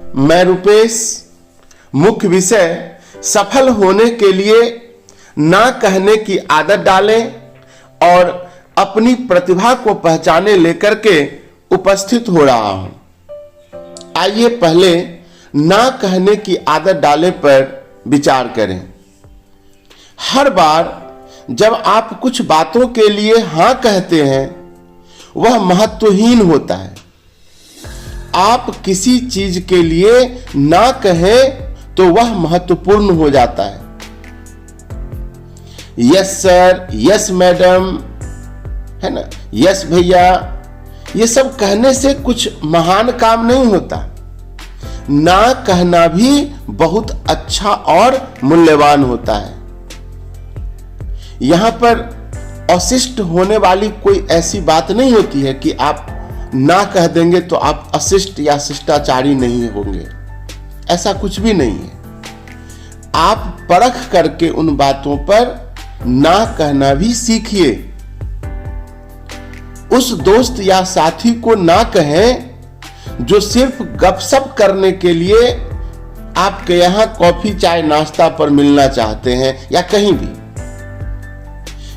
मैं रुपेश। मुख्य विषय, सफल होने के लिए ना कहने की आदत डालें और अपनी प्रतिभा को पहचाने लेकर के उपस्थित हो रहा हूं। आइए पहले ना कहने की आदत डाले पर विचार करें। हर बार जब आप कुछ बातों के लिए हां कहते हैं वह महत्वहीन होता है। आप किसी चीज के लिए ना कहें तो वह महत्वपूर्ण हो जाता है। यस सर, यस मैडम, है ना, यस भैया, ये सब कहने से कुछ महान काम नहीं होता। ना कहना भी बहुत अच्छा और मूल्यवान होता है। यहां पर अशिष्ट होने वाली कोई ऐसी बात नहीं होती है कि आप ना कह देंगे तो आप अशिष्ट या शिष्टाचारी नहीं होंगे, ऐसा कुछ भी नहीं है। आप परख करके उन बातों पर ना कहना भी सीखिए। उस दोस्त या साथी को ना कहें जो सिर्फ गपशप करने के लिए आपके यहां कॉफी चाय नाश्ता पर मिलना चाहते हैं या कहीं भी।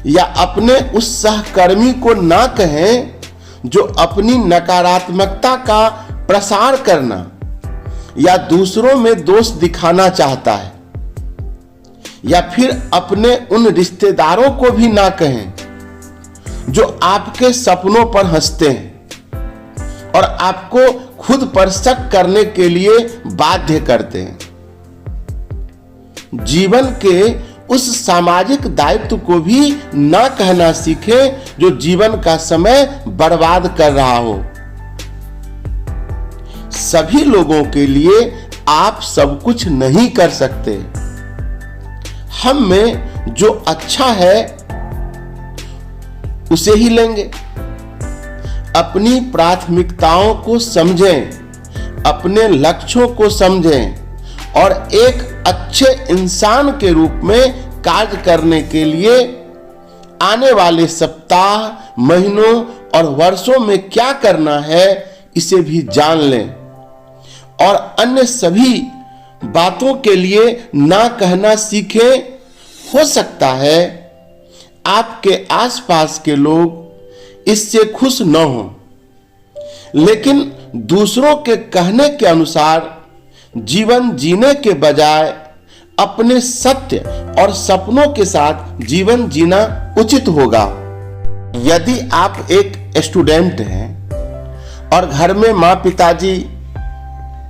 या अपने उस सहकर्मी को ना कहें जो अपनी नकारात्मकता का प्रसार करना या दूसरों में दोष दिखाना चाहता है। या फिर अपने उन रिश्तेदारों को भी ना कहें जो आपके सपनों पर हंसते हैं और आपको खुद पर शक करने के लिए बाध्य करते हैं। जीवन के उस सामाजिक दायित्व को भी ना कहना सीखें जो जीवन का समय बर्बाद कर रहा हो। सभी लोगों के लिए आप सब कुछ नहीं कर सकते। हम में जो अच्छा है उसे ही लेंगे। अपनी प्राथमिकताओं को समझें, अपने लक्ष्यों को समझें और एक अच्छे इंसान के रूप में कार्य करने के लिए आने वाले सप्ताह, महीनों और वर्षों में क्या करना है इसे भी जान लें। और अन्य सभी बातों के लिए ना कहना सीखें। हो सकता है आपके आसपास के लोग इससे खुश न हों, लेकिन दूसरों के कहने के अनुसार जीवन जीने के बजाय अपने सत्य और सपनों के साथ जीवन जीना उचित होगा। यदि आप एक स्टूडेंट हैं और घर में माँ पिताजी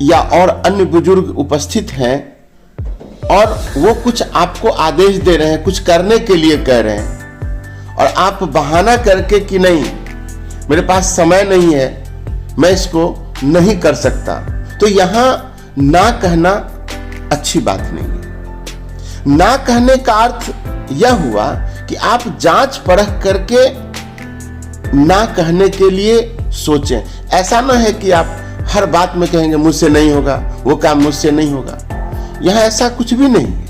या और अन्य बुजुर्ग उपस्थित हैं और वो कुछ आपको आदेश दे रहे हैं, कुछ करने के लिए कह रहे हैं और आप बहाना करके कि नहीं मेरे पास समय नहीं है, मैं इसको नहीं कर सकता, तो यहां ना कहना अच्छी बात नहीं है। ना कहने का अर्थ यह हुआ कि आप जांच परख करके ना कहने के लिए सोचें। ऐसा ना है कि आप हर बात में कहेंगे मुझसे नहीं होगा, वो काम मुझसे नहीं होगा। यहां ऐसा कुछ भी नहीं है।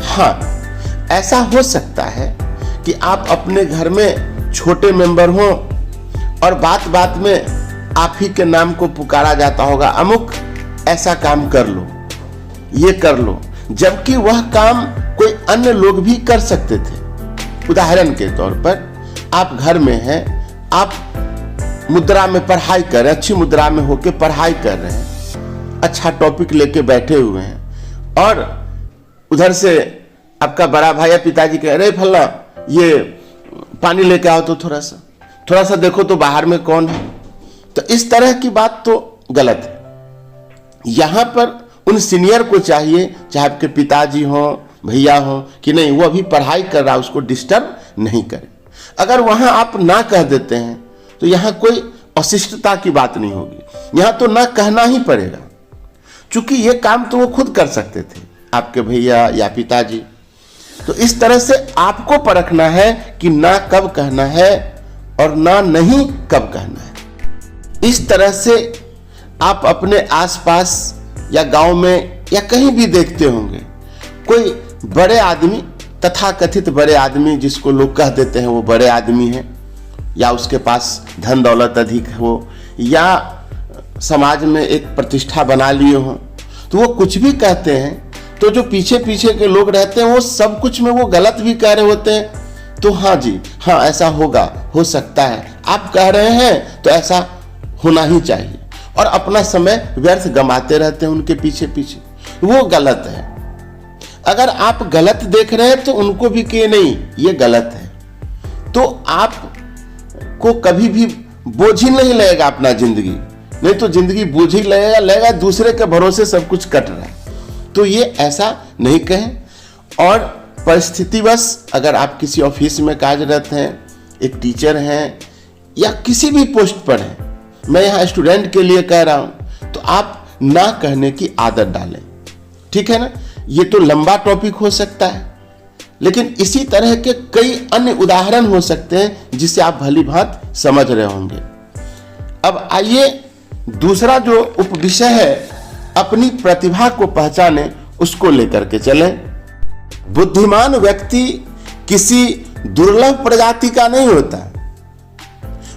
हाँ, ऐसा हो सकता है कि आप अपने घर में छोटे मेंबर हों और बात बात में आप ही के नाम को पुकारा जाता होगा, अमुक ऐसा काम कर लो, ये कर लो, जबकि वह काम कोई अन्य लोग भी कर सकते थे। उदाहरण के तौर पर आप घर में हैं, आप मुद्रा में पढ़ाई कर रहे हैं, अच्छी मुद्रा में होकर पढ़ाई कर रहे हैं, अच्छा टॉपिक लेके बैठे हुए हैं और उधर से आपका बड़ा भाई या पिताजी कह रहे फल्ला ये पानी लेके आओ तो थोड़ा सा देखो तो बाहर में कौन है। तो इस तरह की बात तो गलत है। यहां पर उन सीनियर को चाहिए, चाहे आपके पिताजी हो, भैया हो, कि नहीं वो अभी पढ़ाई कर रहा है, उसको डिस्टर्ब नहीं करें। अगर वहां आप ना कह देते हैं तो यहां कोई अशिष्टता की बात नहीं होगी, यहां तो ना कहना ही पड़ेगा, क्योंकि ये काम तो वो खुद कर सकते थे, आपके भैया या पिताजी। तो इस तरह से आपको परखना है कि ना कब कहना है और ना नहीं कब कहना है। इस तरह से आप अपने आसपास या गांव में या कहीं भी देखते होंगे कोई बड़े आदमी, तथाकथित बड़े आदमी जिसको लोग कह देते हैं वो बड़े आदमी हैं, या उसके पास धन दौलत अधिक हो, या समाज में एक प्रतिष्ठा बना लिए हों, तो वो कुछ भी कहते हैं तो जो पीछे पीछे के लोग रहते हैं वो सब कुछ में वो गलत भी कह रहे होते हैं। तो हाँ जी, हाँ ऐसा होगा, हो सकता है, आप कह रहे हैं तो ऐसा होना ही चाहिए, और अपना समय व्यर्थ गंवाते रहते हैं उनके पीछे पीछे। वो गलत है। अगर आप गलत देख रहे हैं तो उनको भी कहे नहीं ये गलत है, तो आपको कभी भी बोझ ही नहीं लगेगा अपना जिंदगी, नहीं तो जिंदगी बोझ ही लगेगा दूसरे के भरोसे सब कुछ कट रहा है। तो ये ऐसा नहीं कहें। और परिस्थितिवश अगर आप किसी ऑफिस में कार्यरत हैं, एक टीचर हैं या किसी भी पोस्ट पर हैं, मैं यहाँ स्टूडेंट के लिए कह रहा हूँ, तो आप ना कहने की आदत डालें, ठीक है ना। ये तो लंबा टॉपिक हो सकता है, लेकिन इसी तरह के कई अन्य उदाहरण हो सकते हैं जिसे आप भली भांति समझ रहे होंगे। अब आइए दूसरा जो उपविषय है, अपनी प्रतिभा को पहचाने, उसको लेकर के चलें। बुद्धिमान व्यक्ति किसी दुर्लभ प्रजाति का नहीं होता।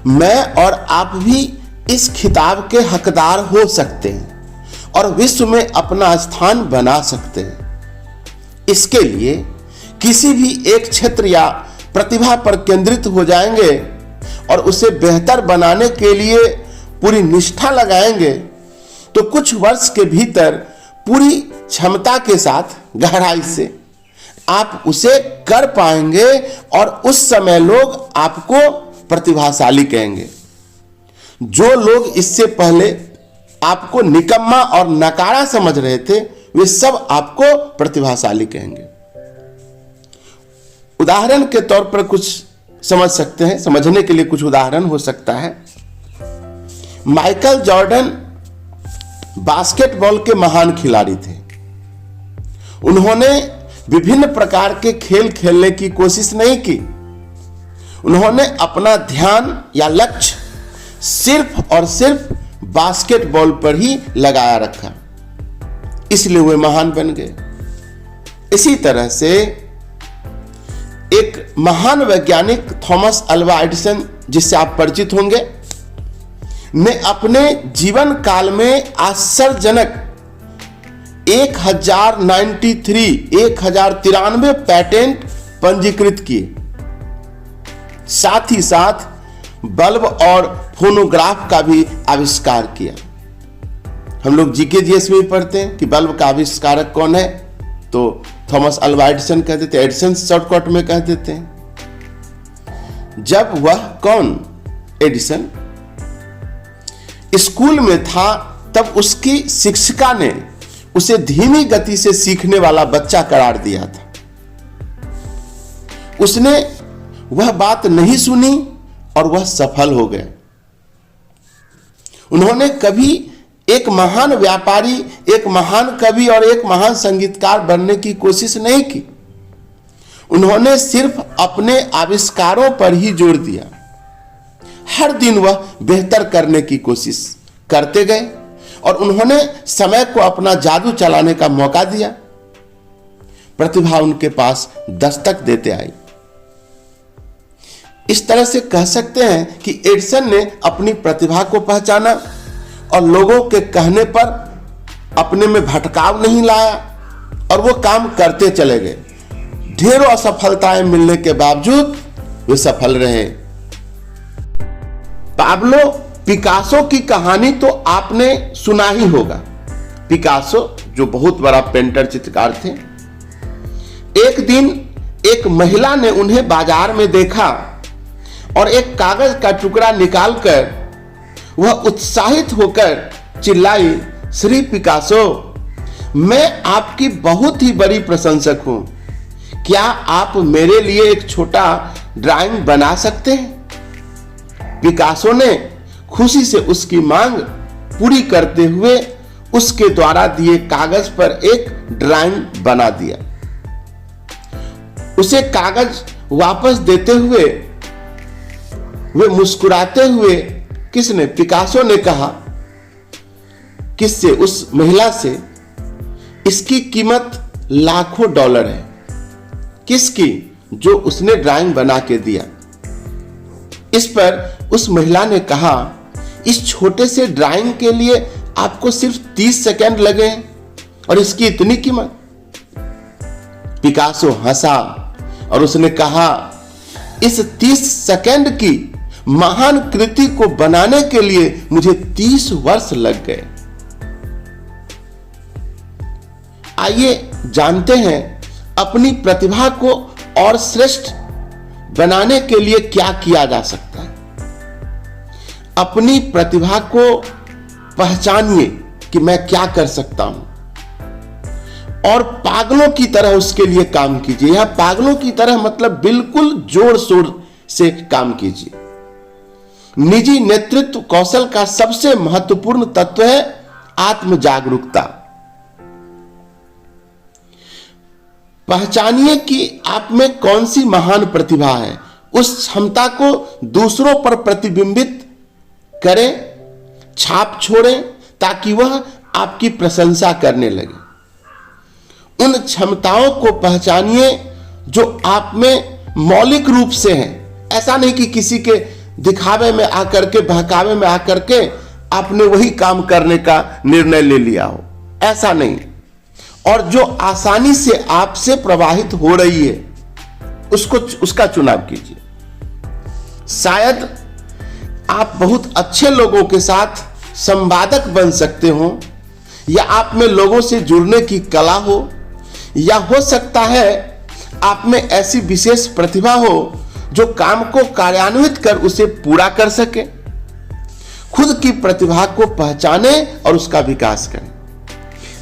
मैं और आप भी इस खिताब के हकदार हो सकते हैं और विश्व में अपना स्थान बना सकते हैं। इसके लिए किसी भी एक क्षेत्र या प्रतिभा पर केंद्रित हो जाएंगे और उसे बेहतर बनाने के लिए पूरी निष्ठा लगाएंगे, तो कुछ वर्ष के भीतर पूरी क्षमता के साथ गहराई से आप उसे कर पाएंगे और उस समय लोग आपको प्रतिभाशाली कहेंगे। जो लोग इससे पहले आपको निकम्मा और नकारा समझ रहे थे, वे सब आपको प्रतिभाशाली कहेंगे। उदाहरण के तौर पर कुछ समझ सकते हैं, समझने के लिए कुछ उदाहरण हो सकता है। माइकल जॉर्डन बास्केटबॉल के महान खिलाड़ी थे। उन्होंने विभिन्न प्रकार के खेल खेलने की कोशिश नहीं की। उन्होंने अपना ध्यान या लक्ष्य सिर्फ और सिर्फ बास्केटबॉल पर ही लगाया रखा, इसलिए वे महान बन गए। इसी तरह से एक महान वैज्ञानिक थॉमस अल्वा एडिसन, जिससे आप परिचित होंगे, ने अपने जीवन काल में आश्चर्यजनक 1093 पैटेंट पंजीकृत किए। साथ ही साथ बल्ब और फोनोग्राफ का भी आविष्कार किया। हम लोग जीके जीएस में पढ़ते हैं कि बल्ब का आविष्कारक कौन है, तो थॉमस अल्वा एडिसन कह देते हैं, एडिसन शॉर्टकट में कह देते हैं। जब वह कौन एडिसन स्कूल में था, तब उसकी शिक्षिका ने उसे धीमी गति से सीखने वाला बच्चा करार दिया था। उसने वह बात नहीं सुनी और वह सफल हो गए। उन्होंने कभी एक महान व्यापारी, एक महान कवि और एक महान संगीतकार बनने की कोशिश नहीं की। उन्होंने सिर्फ अपने आविष्कारों पर ही जोर दिया। हर दिन वह बेहतर करने की कोशिश करते गए और उन्होंने समय को अपना जादू चलाने का मौका दिया। प्रतिभा उनके पास दस्तक देते आई। इस तरह से कह सकते हैं कि एडिसन ने अपनी प्रतिभा को पहचाना और लोगों के कहने पर अपने में भटकाव नहीं लाया और वो काम करते चले गए। ढेरों असफलताएं मिलने के बावजूद वे सफल रहे। पाब्लो पिकासो की कहानी तो आपने सुना ही होगा। पिकासो जो बहुत बड़ा पेंटर, चित्रकार थे। एक दिन एक महिला ने उन्हें बाजार में देखा और एक कागज का टुकड़ा निकालकर वह उत्साहित होकर चिल्लाई, श्री पिकासो, मैं आपकी बहुत ही बड़ी प्रशंसक हूं। क्या आप मेरे लिए एक छोटा ड्राइंग बना सकते हैं? पिकासो ने खुशी से उसकी मांग पूरी करते हुए उसके द्वारा दिए कागज पर एक ड्राइंग बना दिया। उसे कागज वापस देते हुए वे मुस्कुराते हुए, किसने? पिकासो ने कहा, किससे? उस महिला से, इसकी कीमत लाखों डॉलर है। किसकी? जो उसने ड्राइंग बना के दिया। इस पर उस महिला ने कहा, इस छोटे से ड्राइंग के लिए आपको सिर्फ 30 सेकंड लगे और इसकी इतनी कीमत। पिकासो हंसा और उसने कहा, इस 30 सेकंड की महान कृति को बनाने के लिए मुझे 30 वर्ष लग गए। आइए जानते हैं अपनी प्रतिभा को और श्रेष्ठ बनाने के लिए क्या किया जा सकता है। अपनी प्रतिभा को पहचानिए कि मैं क्या कर सकता हूं और पागलों की तरह उसके लिए काम कीजिए। यह पागलों की तरह मतलब बिल्कुल जोर शोर से काम कीजिए। निजी नेतृत्व कौशल का सबसे महत्वपूर्ण तत्व है आत्म जागरूकता। पहचानिए कि आप में कौन सी महान प्रतिभा है, उस क्षमता को दूसरों पर प्रतिबिंबित करें, छाप छोड़ें ताकि वह आपकी प्रशंसा करने लगे। उन क्षमताओं को पहचानिए जो आप में मौलिक रूप से हैं। ऐसा नहीं कि किसी के दिखावे में आकर के, बहकावे में आकर के आपने वही काम करने का निर्णय ले लिया हो, ऐसा नहीं। और जो आसानी से आपसे प्रवाहित हो रही है उसका चुनाव कीजिए। शायद आप बहुत अच्छे लोगों के साथ संवादक बन सकते हो, या आप में लोगों से जुड़ने की कला हो, या हो सकता है आप में ऐसी विशेष प्रतिभा हो जो काम को कार्यान्वित कर उसे पूरा कर सके। खुद की प्रतिभा को पहचाने और उसका विकास करें।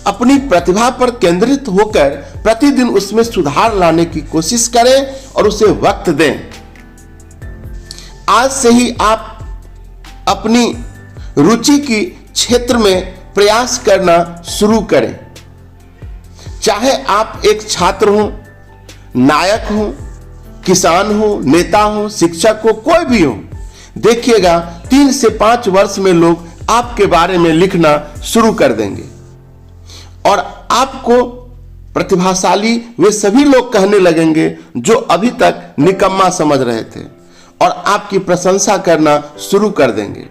अपनी प्रतिभा पर केंद्रित होकर प्रतिदिन उसमें सुधार लाने की कोशिश करें और उसे वक्त दें। आज से ही आप अपनी रुचि की क्षेत्र में प्रयास करना शुरू करें। चाहे आप एक छात्र हो, नायक हो, किसान हो, नेता हो, शिक्षक हो, कोई भी हो, देखिएगा 3 से 5 वर्ष में लोग आपके बारे में लिखना शुरू कर देंगे और आपको प्रतिभाशाली वे सभी लोग कहने लगेंगे जो अभी तक निकम्मा समझ रहे थे, और आपकी प्रशंसा करना शुरू कर देंगे।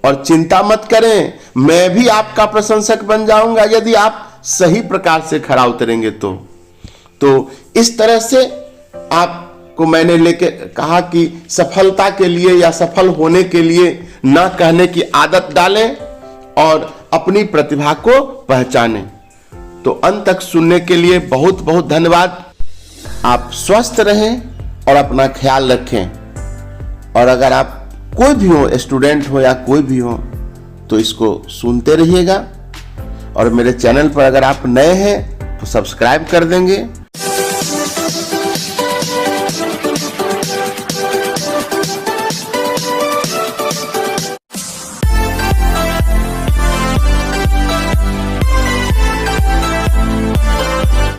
और चिंता मत करें, मैं भी आपका प्रशंसक बन जाऊंगा यदि आप सही प्रकार से खरा उतरेंगे तो इस तरह से आपको मैंने लेके कहा कि सफलता के लिए या सफल होने के लिए ना कहने की आदत डालें और अपनी प्रतिभा को पहचानें। तो अंत तक सुनने के लिए बहुत बहुत धन्यवाद। आप स्वस्थ रहें और अपना ख्याल रखें। और अगर आप कोई भी हो, स्टूडेंट हो या कोई भी हो, तो इसको सुनते रहिएगा। और मेरे चैनल पर अगर आप नए हैं तो सब्सक्राइब कर देंगे